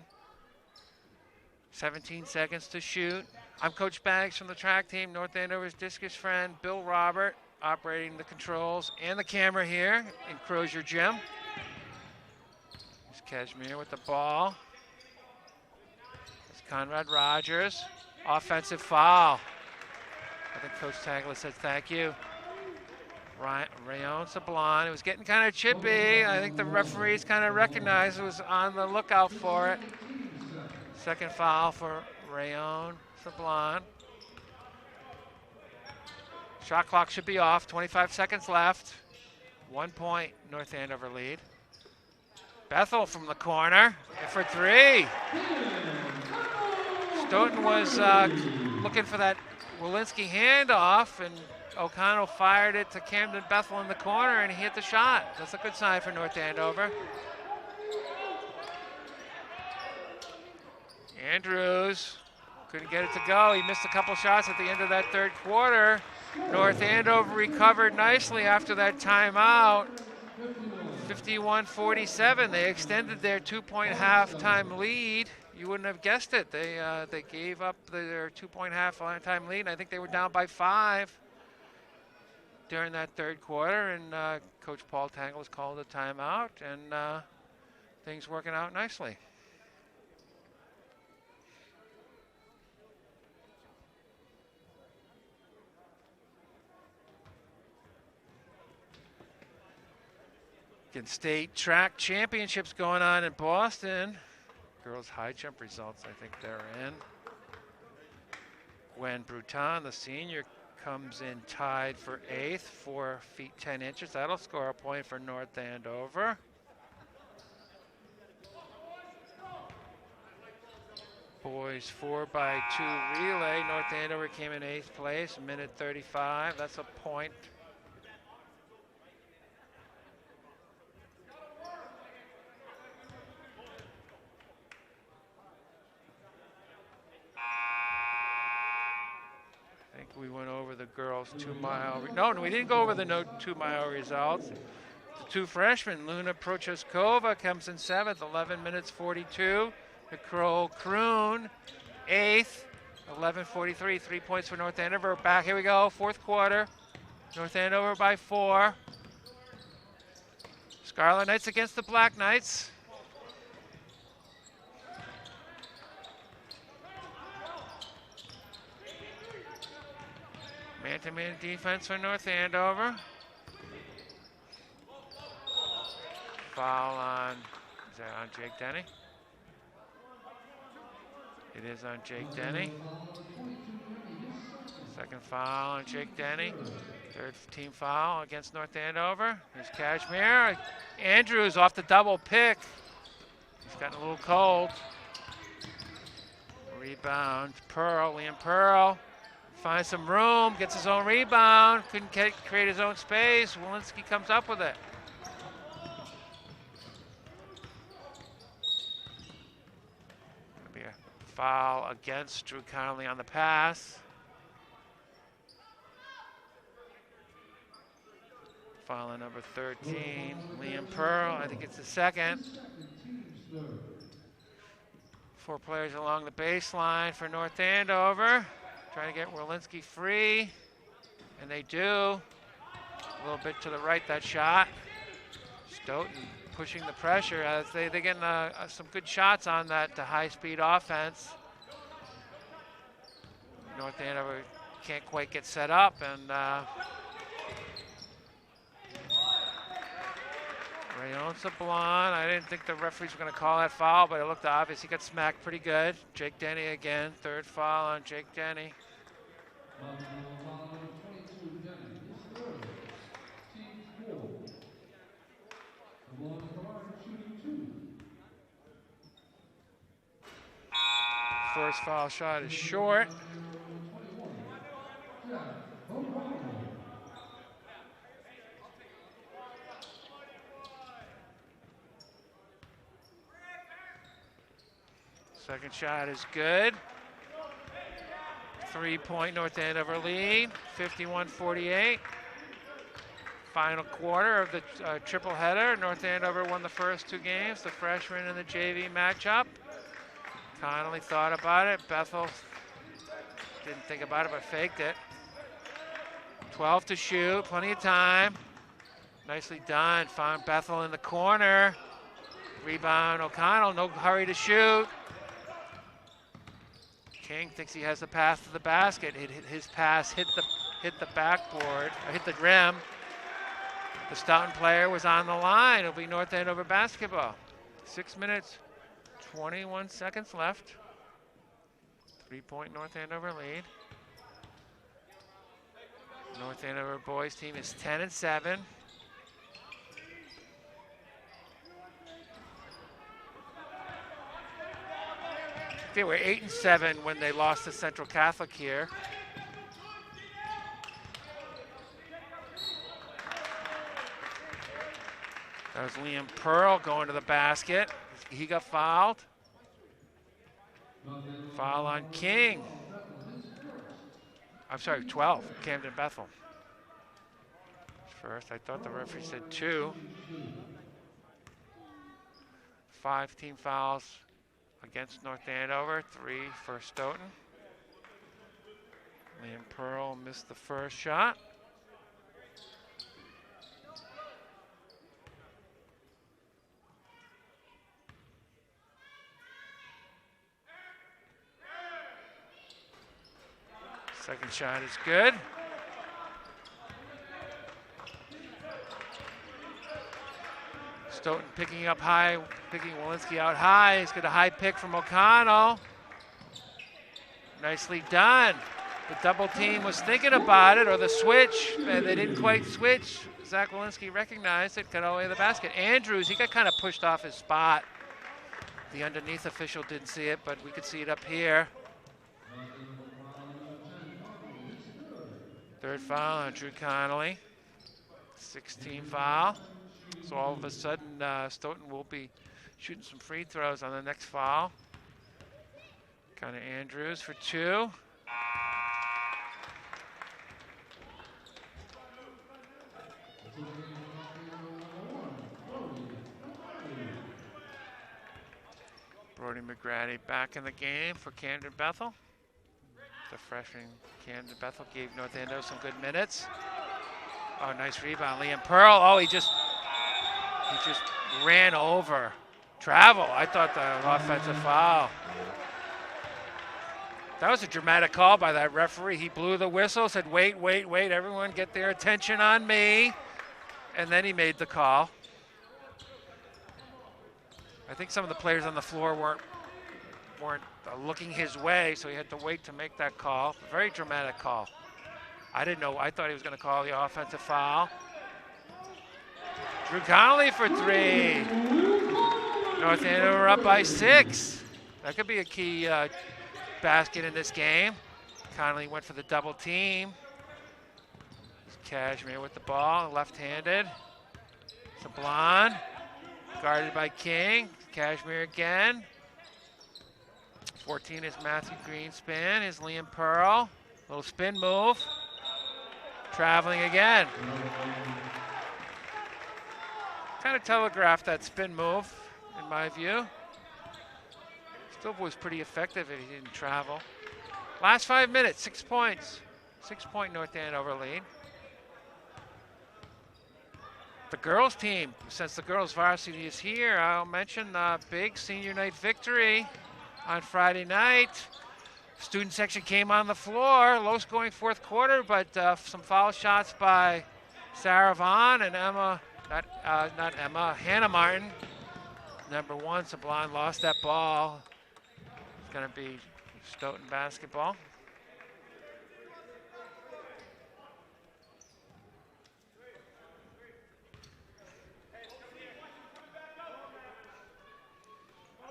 17 seconds to shoot. I'm Coach Baggs from the track team, North Andover's discus friend, Bill Robert, operating the controls and the camera here in Crozier Gym. There's Kashmir with the ball. It's Conrad Rogers. Offensive foul. I think Coach Tangler said thank you. Rayon Sablon. It was getting kind of chippy. I think the referees kind of recognized it, was on the lookout for it. Second foul for Rayon Sablon. Shot clock should be off, 25 seconds left. 1 point, North Andover lead. Bethel from the corner, for three. Stoughton was looking for that Walensky handoff, and O'Connell fired it to Camden Bethel in the corner, and he hit the shot. That's a good sign for North Andover. Andrews couldn't get it to go. He missed a couple shots at the end of that third quarter. North Andover recovered nicely after that timeout. 51-47. They extended their 2-point halftime lead. You wouldn't have guessed it. They gave up their 2-point halftime lead, and I think they were down by 5 during that third quarter. And Coach Paul Tangles called a timeout, and things working out nicely. Getting state track championships going on in Boston. Girls high jump results, I think they're in. Gwen Bruton, the senior, comes in tied for 8th, 4 feet 10 inches. That'll score a point for North Andover. Boys 4x2 relay. North Andover came in 8th place, minute 35. That's a point. I think we went over the girls' 2-mile. No, we didn't go over the 2-mile results. The 2 freshmen, Luna Prochaskova comes in 7th, 11 minutes 42. Nicole Kroon, 8th, 11:43. 3 points for North Andover. Back, here we go, 4th quarter. North Andover by 4. Scarlet Knights against the Black Knights. Man-to-man defense for North Andover. Foul on, is that on Jake Denny? It is on Jake Denny. Second foul on Jake Denny. 3rd team foul against North Andover. Here's Kashmir. Andrews off the double pick. He's gotten a little cold. Rebound, Liam Pearl. Finds some room, gets his own rebound. Couldn't create his own space. Walensky comes up with it. Be a foul against Drew Connolly on the pass. Foul on number 13, Liam Pearl. I think it's the second. 4 players along the baseline for North Andover. Trying to get Walensky free, and they do. A little bit to the right, that shot. Stoughton pushing the pressure as they're getting some good shots on that high-speed offense. North Andover can't quite get set up, and Rayon Sablon, I didn't think the referees were going to call that foul, but it looked obvious. He got smacked pretty good. Jake Denny again, 3rd foul on Jake Denny. First foul shot is short. Second shot is good. 3-point North Andover lead, 51-48. Final quarter of the triple header. North Andover won the first 2 games, the freshman and the JV matchup. Connolly thought about it. Bethel didn't think about it, but faked it. 12 to shoot, plenty of time. Nicely done. Found Bethel in the corner. Rebound O'Connell, no hurry to shoot. King thinks he has the pass to the basket. His pass hit the backboard, hit the rim. The Stoughton player was on the line. It'll be North Andover basketball. 6 minutes, 21 seconds left. 3-point North Andover lead. North Andover boys team is 10-7. They were 8-7 when they lost to Central Catholic here. That was Liam Pearl going to the basket. He got fouled. Foul on King. I'm sorry, 12, Camden Bethel. First, I thought the referee said 2. 5 team fouls against North Andover, 3 for Stoughton. Liam Pearl missed the first shot. Second shot is good. Stoughton picking up high, picking Walensky out high. He's got a high pick from O'Connell. Nicely done. The double team was thinking about it, or the switch, and they didn't quite switch. Zach Walensky recognized it, got all the way to the basket. Andrews, he got kind of pushed off his spot. The underneath official didn't see it, but we could see it up here. Third foul on Drew Connolly. 16 foul. So all of a sudden, Stoughton will be shooting some free throws on the next foul. Kind of Andrews for 2. Brody McGrady back in the game for Camden Bethel. The freshman Camden Bethel gave North Andover some good minutes. Oh, nice rebound, Liam Pearl. Oh, he just ran over. Travel, I thought the offensive foul. That was a dramatic call by that referee. He blew the whistle, said, wait, wait, wait, everyone get their attention on me. And then he made the call. I think some of the players on the floor weren't looking his way, so he had to wait to make that call. Very dramatic call. I didn't know. I thought he was going to call the offensive foul. Drew Connolly for 3. North Andover up by 6. That could be a key basket in this game. Connolly went for the double team. Cashmere with the ball, left-handed. Sablon, guarded by King. Cashmere again. 14 is Matthew Greenspan. Is Liam Pearl. Little spin move. Traveling again. Kind of telegraphed that spin move, in my view. Still was pretty effective if he didn't travel. Last 5 minutes, 6 points. 6-point North Andover lead. The girls team, since the girls varsity is here, I'll mention the big senior night victory on Friday night. Student section came on the floor, low scoring fourth quarter, but some foul shots by Sarah Vaughn and Emma, not Emma, Hannah Martin. Number 1, Sablon lost that ball. It's gonna be Stoughton basketball.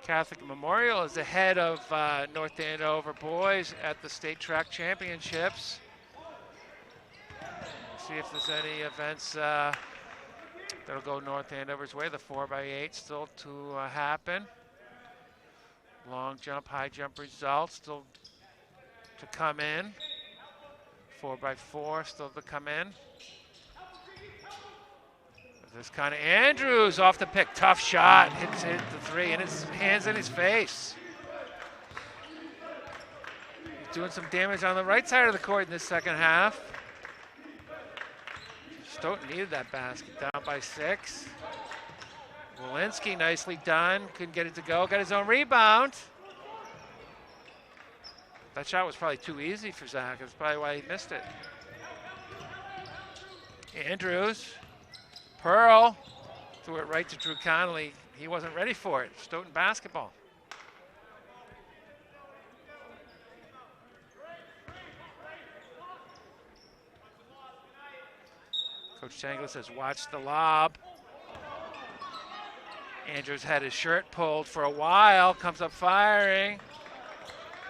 Catholic Memorial is ahead of North Andover boys at the state track championships. See if there's any events that'll go North Andover's way. The 4x8 still to happen. Long jump, high jump results still to come in. 4x4 still to come in. This kind of Andrews off the pick. Tough shot. Hit the 3 and his hands in his face. He's doing some damage on the right side of the court in this second half. Stoughton needed that basket. Down by 6. Walensky nicely done. Couldn't get it to go. Got his own rebound. That shot was probably too easy for Zach. That's probably why he missed it. Andrews. Pearl threw it right to Drew Connolly. He wasn't ready for it. Stoughton basketball. Coach Tangler says, watch the lob. Andrews had his shirt pulled for a while, comes up firing.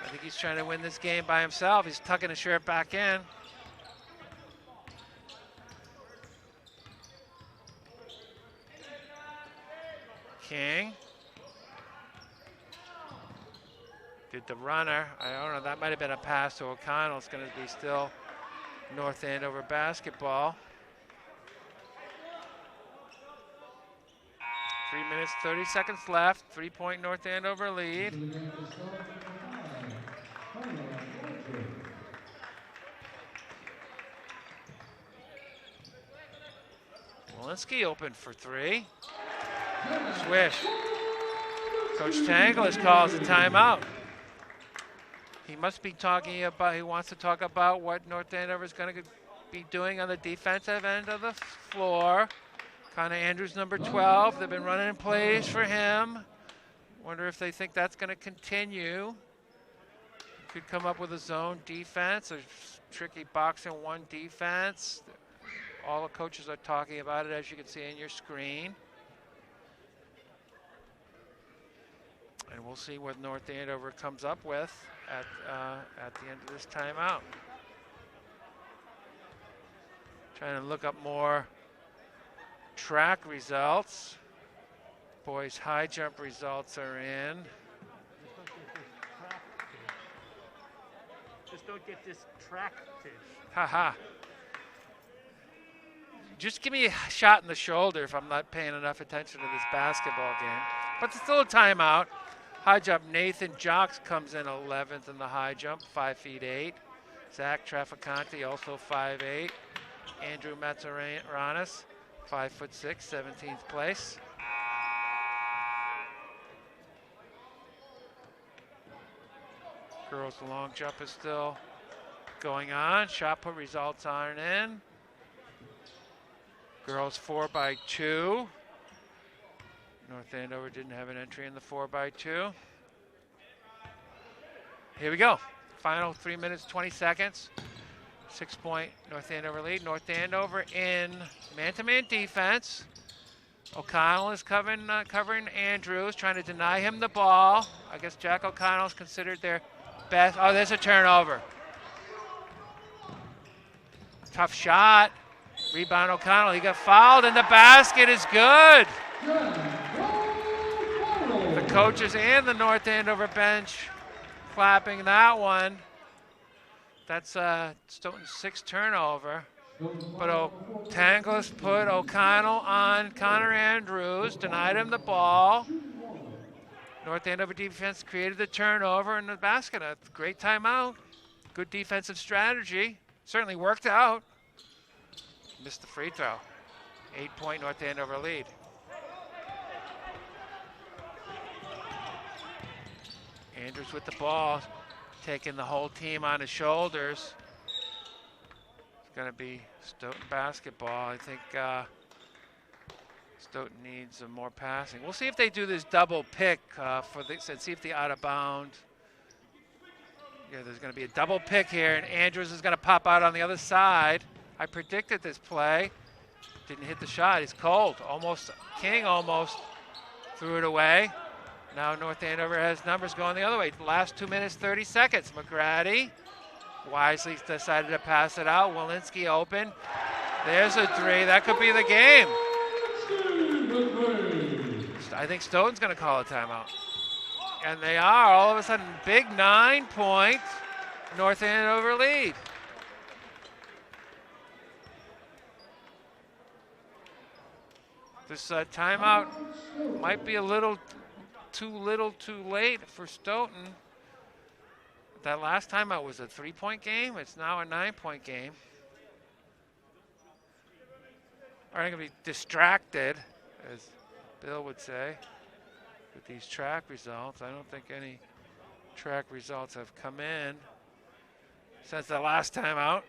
I think he's trying to win this game by himself. He's tucking his shirt back in. King did the runner. I don't know, that might have been a pass to O'Connell. It's going to be still North Andover basketball. 3 minutes, 30 seconds left. 3-point North Andover lead. Walensky open for 3. Swish. Coach Tanglis calls a timeout. He must be talking about, he wants to talk about what North Andover is going to be doing on the defensive end of the floor. Connor Andrews, number 12. They've been running in plays for him. Wonder if they think that's going to continue. Could come up with a zone defense, a tricky box and one defense. All the coaches are talking about it, as you can see on your screen. And we'll see what North Andover comes up with at the end of this timeout. Trying to look up more track results. Boys' high jump results are in. Just don't get this track fish. Haha. Just give me a shot in the shoulder if I'm not paying enough attention to this basketball game. But it's still a timeout. High jump, Nathan Jocks comes in 11th in the high jump, 5'8". Zach Traficante, also 5'8". Andrew Matsuranis, 5'6", 17th place. Girls' long jump is still going on. Shot put results aren't in. Girls 4x2. North Andover didn't have an entry in the 4x2. Here we go. Final 3 minutes, 20 seconds. 6-point North Andover lead. North Andover in man-to-man defense. O'Connell is covering Andrews, trying to deny him the ball. I guess Jack O'Connell's considered their best. Oh, there's a turnover. Tough shot. Rebound O'Connell. He got fouled, and the basket is good. The coaches and the North Andover bench clapping that one. That's Stoughton's 6th turnover. But Tanglis put O'Connell on Connor Andrews, denied him the ball. North Andover defense created the turnover in the basket. A great timeout. Good defensive strategy. Certainly worked out. Missed the free throw. 8-point North Andover lead. Andrews with the ball, taking the whole team on his shoulders. It's going to be Stoughton basketball. I think Stoughton needs some more passing. We'll see if they do this double pick for this and see if the out of bound. Yeah, there's going to be a double pick here, and Andrews is going to pop out on the other side. I predicted this play. Didn't hit the shot. He's cold. King almost threw it away. Now North Andover has numbers going the other way. Last 2 minutes, 30 seconds. McGrady wisely decided to pass it out. Walensky open. There's a three. That could be the game. I think Stoughton's going to call a timeout. And they are. All of a sudden, big 9-point North Andover lead. This timeout might be a little too late for Stoughton. That last timeout was a 3-point game. It's now a 9-point game. I'm going to be distracted, as Bill would say, with these track results. I don't think any track results have come in since the last timeout.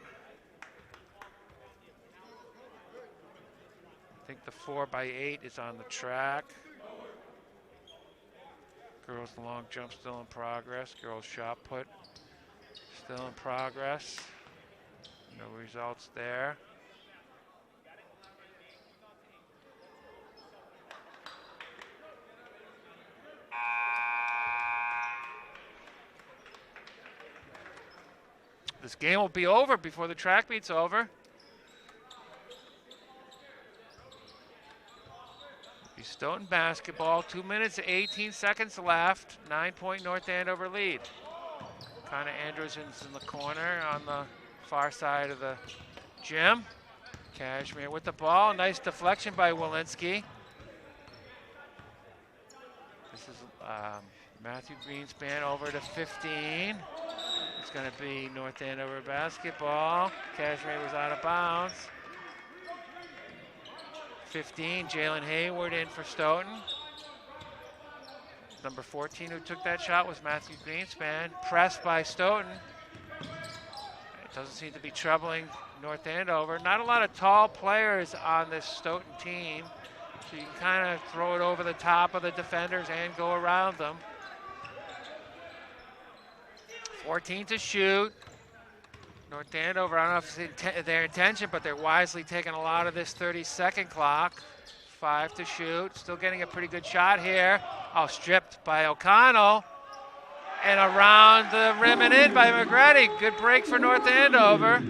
I think the 4x8 is on the track. Girls' long jump still in progress. Girls' shot put still in progress. No results there. This game will be over before the track meet's over. Stoughton basketball, 2 minutes, 18 seconds left. 9-point North Andover lead. Connor Andrews is in the corner on the far side of the gym. Cashmere with the ball. Nice deflection by Walensky. This is Matthew Greenspan over to 15. It's going to be North Andover basketball. Cashmere was out of bounds. 15, Jalen Hayward in for Stoughton. Number 14 who took that shot was Matthew Greenspan. Pressed by Stoughton. It doesn't seem to be troubling North Andover. Not a lot of tall players on this Stoughton team, so you can kind of throw it over the top of the defenders and go around them. 14 to shoot. North Andover, I don't know if it's their intention, but they're wisely taking a lot of this 30-second clock. 5 to shoot. Still getting a pretty good shot here. Oh, stripped by O'Connell. And around the rim and in by McGrady. Good break for North Andover.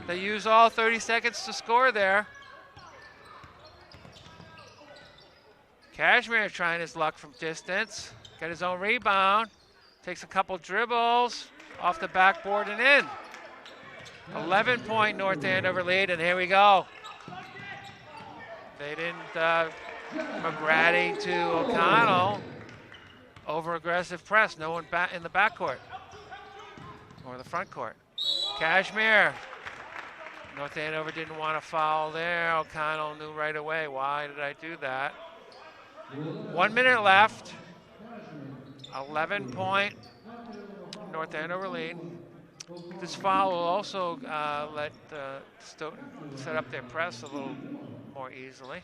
They use all 30 seconds to score there. Cashmere trying his luck from distance. Got his own rebound. Takes a couple dribbles off the backboard and in. 11-point North Andover lead, and here we go. They didn't, McGrady to O'Connell. Over-aggressive press, no one back in the backcourt or the front court. Cashmere. North Andover didn't want to foul there. O'Connell knew right away, why did I do that? 1 minute left. 11-point North Andover lead. This foul will also let Stoughton set up their press a little more easily.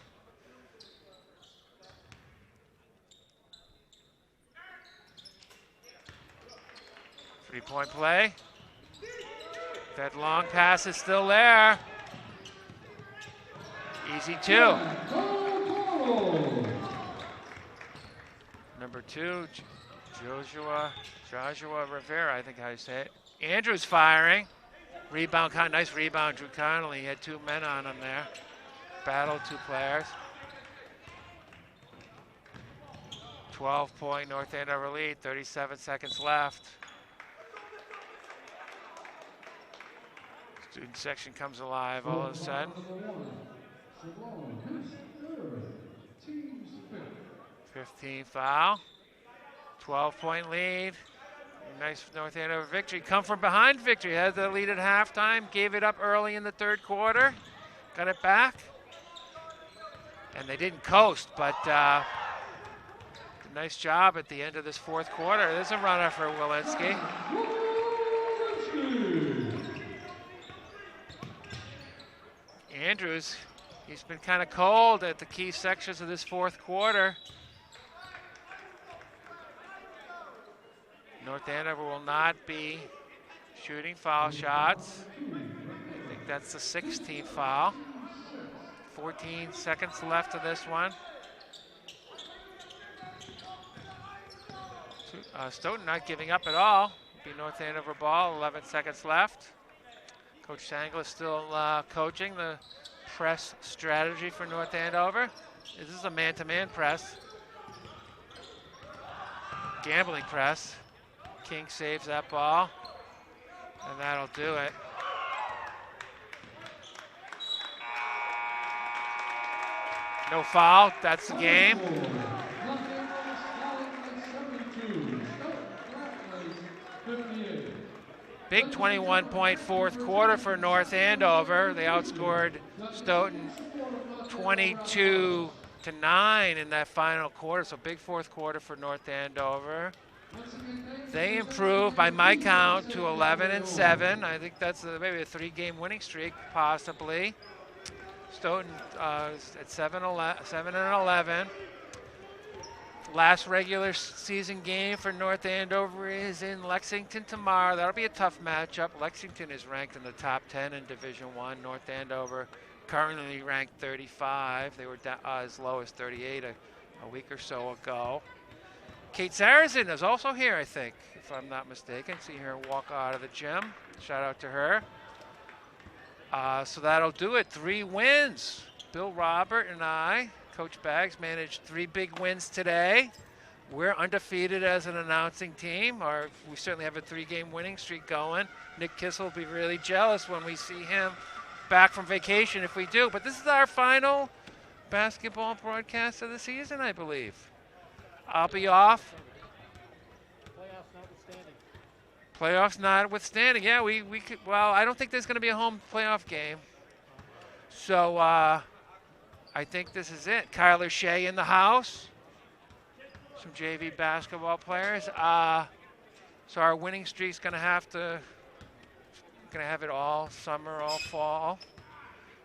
Three-point play. That long pass is still there. Easy two. Number 2, Joshua Rivera, I think how you say it. Andrews firing. Rebound, nice rebound, Drew Connolly. He had 2 men on him there. Battled 2 players. 12-point North Andover lead, 37 seconds left. Student section comes alive all of a sudden. 15 foul. 12-point lead. Nice North Andover victory. Come from behind victory. Had the lead at halftime. Gave it up early in the 3rd quarter. Got it back. And they didn't coast, but nice job at the end of this 4th quarter. There's a runner for Walensky. Andrews, he's been kind of cold at the key sections of this 4th quarter. North Andover will not be shooting foul shots. I think that's the 16th foul. 14 seconds left of this one. Stoughton not giving up at all. Be North Andover ball, 11 seconds left. Coach Sangler still coaching the press strategy for North Andover. This is a man-to-man press. Gambling press. King saves that ball, and that'll do it. No foul, that's the game. Big 21-point 4th quarter for North Andover. They outscored Stoughton 22-9 in that final quarter, so big 4th quarter for North Andover. They improved, by my count, to 11-7. I think that's maybe a 3-game winning streak, possibly. Stoughton at 7-11. Last regular season game for North Andover is in Lexington tomorrow. That'll be a tough matchup. Lexington is ranked in the top 10 in Division I. North Andover currently ranked 35. They were as low as 38 a week or so ago. Kate Sarrazin is also here, I think, if I'm not mistaken. See her walk out of the gym. Shout out to her. So that'll do it. 3 wins. Bill Robert and I, Coach Baggs, managed 3 big wins today. We're undefeated as an announcing team. We certainly have a 3-game winning streak going. Nick Kissel will be really jealous when we see him back from vacation if we do. But this is our final basketball broadcast of the season, I believe. I'll be off. Playoffs notwithstanding. Yeah, we could. Well, I don't think there's going to be a home playoff game. So I think this is it. Kyler Shea in the house. Some JV basketball players. So our winning streak's going to have to going to have it all summer, all fall.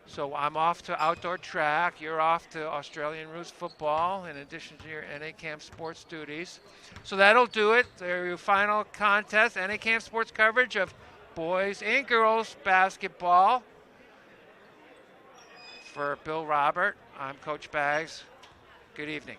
So I'm off to outdoor track. You're off to Australian Roots football in addition to your NA Camp sports duties. So that'll do it. There your final contest, NA Camp sports coverage of boys and girls basketball. For Bill Robert, I'm Coach Baggs. Good evening.